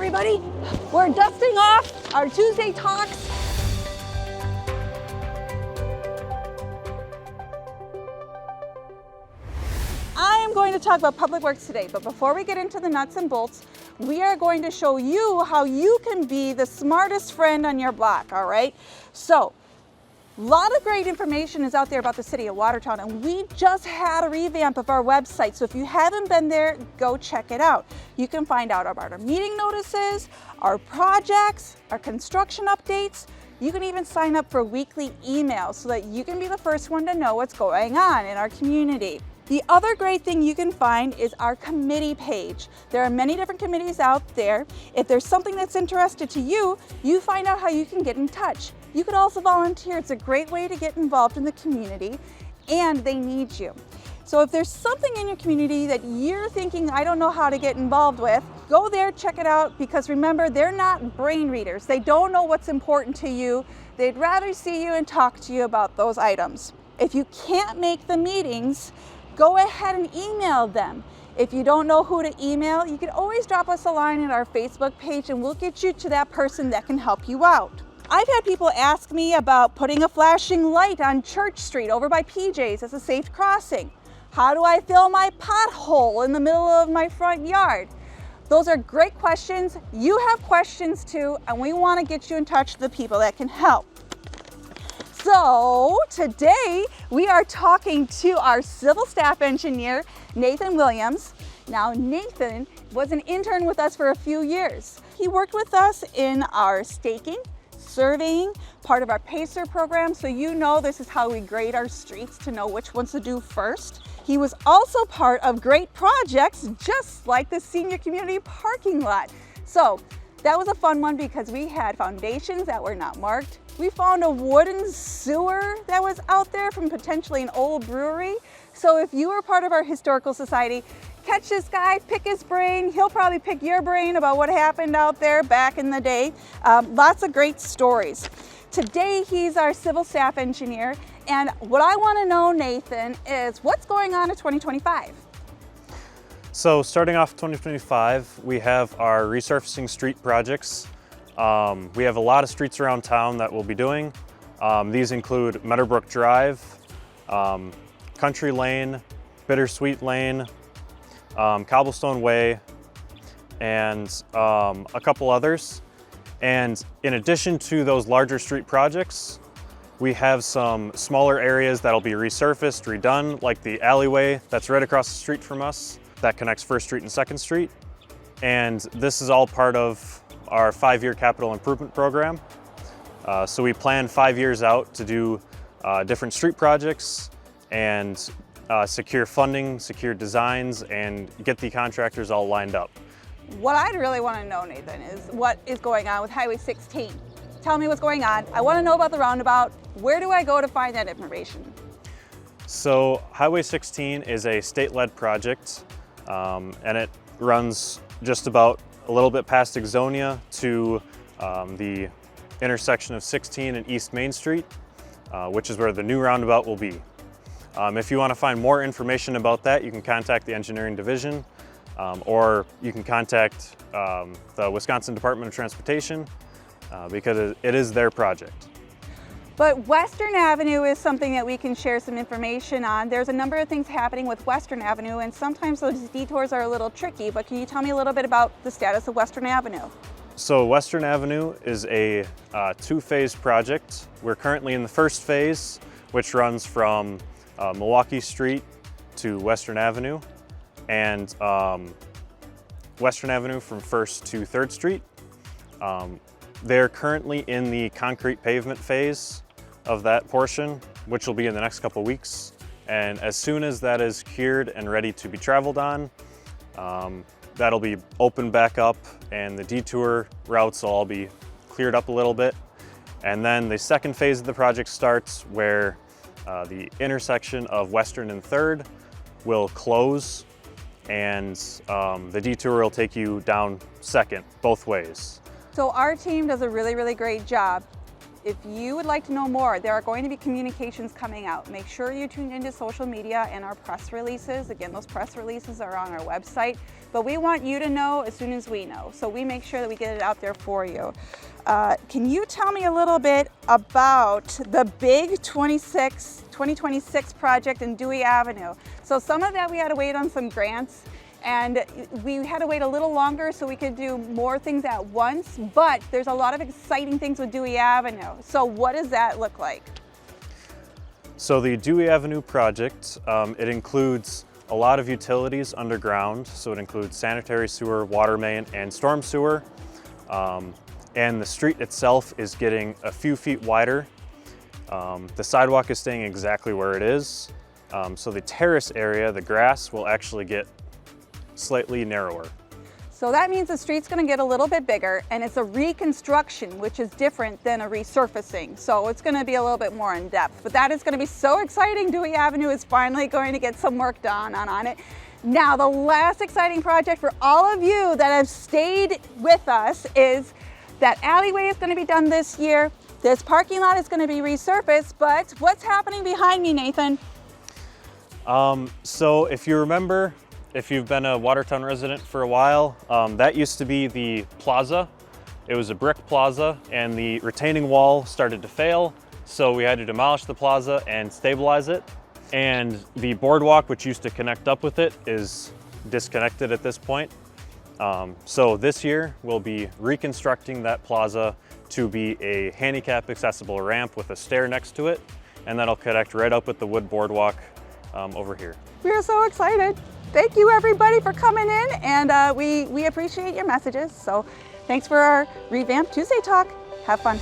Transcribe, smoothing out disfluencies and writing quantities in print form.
everybody. We're dusting off our Tuesday talks. I am going to talk about public works today, but before we get into the nuts and bolts, we are going to show you how you can be the smartest friend on your block, all right? So, a lot of great information is out there about the city of Watertown, and we just had a revamp of our website. So if you haven't been there, go check it out. You can find out about our meeting notices, our projects, our construction updates. You can even sign up for weekly emails so that you can be the first one to know what's going on in our community. The other great thing you can find is our committee page. There are many different committees out there. If there's something that's interested to you, you find out how you can get in touch. You could also volunteer. It's a great way to get involved in the community, and they need you. So if there's something in your community that you're thinking, I don't know how to get involved with, go there, check it out, because remember, they're not brain readers. They don't know what's important to you. They'd rather see you and talk to you about those items. If you can't make the meetings, go ahead and email them. If you don't know who to email, you can always drop us a line at our Facebook page and we'll get you to that person that can help you out. I've had people ask me about putting a flashing light on Church Street over by PJ's as a safe crossing. How do I fill my pothole in the middle of my front yard? Those are great questions. You have questions too, and we want to get you in touch with the people that can help. So today we are talking to our civil staff engineer, Nathan Williams. Now Nathan was an intern with us for a few years. He worked with us in our staking, surveying, part of our PACER program, so you know this is how we grade our streets to know which ones to do first. He was also part of great projects, just like the senior community parking lot. So that was a fun one because we had foundations that were not marked. We found a wooden sewer that was out there from potentially an old brewery. So if you were part of our historical society, catch this guy, pick his brain. He'll probably pick your brain about what happened out there back in the day. Lots of great stories. Today, he's our civil staff engineer. And what I want to know, Nathan, is what's going on in 2025? So starting off 2025, we have our resurfacing street projects. We have a lot of streets around town that we'll be doing. These include Meadowbrook Drive, Country Lane, Bittersweet Lane, Cobblestone Way, and a couple others. And in addition to those larger street projects, we have some smaller areas that'll be resurfaced, redone, like the Alleyway that's right across the street from us that connects First Street and Second Street. And this is all part of our 5-year capital improvement program. So we plan 5 years out to do different street projects and secure funding, secure designs, and get the contractors all lined up. What I'd really want to know, Nathan, is what is going on with Highway 16. Tell me what's going on. I want to know about the roundabout. Where do I go to find that information? So Highway 16 is a state-led project, and it runs just about a little bit past Exonia to the intersection of 16 and East Main Street, which is where the new roundabout will be. If you want to find more information about that, you can contact the engineering division, or you can contact the Wisconsin Department of Transportation, because it is their project. But Western Avenue is something that we can share some information on. There's a number of things happening with Western Avenue, and sometimes those detours are a little tricky, but can you tell me a little bit about the status of Western Avenue? So Western Avenue is a 2-phase project. We're currently in the first phase, which runs from Milwaukee Street to Western Avenue, and Western Avenue from 1st to 3rd Street. They're currently in the concrete pavement phase of that portion, which will be in the next couple weeks. And as soon as that is cured and ready to be traveled on, that'll be opened back up and the detour routes will all be cleared up a little bit. And then the second phase of the project starts where the intersection of Western and 3rd will close, and the detour will take you down 2nd, both ways. So our team does a really, really great job. if you would like to know more, there are going to be communications coming out. Make sure you tune into social media and our press releases. Again, those press releases are on our website, but we want you to know as soon as we know. So we make sure that we get it out there for you. Can you tell me a little bit about the big 2026 project in Dewey Avenue? So some of that we had to wait on some grants, and we had to wait a little longer so we could do more things at once, but there's a lot of exciting things with Dewey Avenue. So what does that look like? So the Dewey Avenue project, it includes a lot of utilities underground. So it includes sanitary sewer, water main, and storm sewer. And the street itself is getting a few feet wider. The sidewalk is staying exactly where it is. So the terrace area, the grass, will actually get slightly narrower. So that means the street's going to get a little bit bigger, and it's a reconstruction, which is different than a resurfacing. So it's going to be a little bit more in depth, but that is going to be so exciting. Dewey Avenue is finally going to get some work done on it. Now, the last exciting project for all of you that have stayed with us is that alleyway is going to be done this year. This parking lot is going to be resurfaced, but what's happening behind me, Nathan? So if you remember, if you've been a Watertown resident for a while, that used to be the plaza. It was a brick plaza, and the retaining wall started to fail, so we had to demolish the plaza and stabilize it. And the boardwalk, which used to connect up with it, is disconnected at this point. So this year we'll be reconstructing that plaza to be a handicap accessible ramp with a stair next to it, and that'll connect right up with the wood boardwalk over here. We are so excited. Thank you everybody for coming in, and we appreciate your messages. So thanks for our revamped Tuesday Talk. Have fun.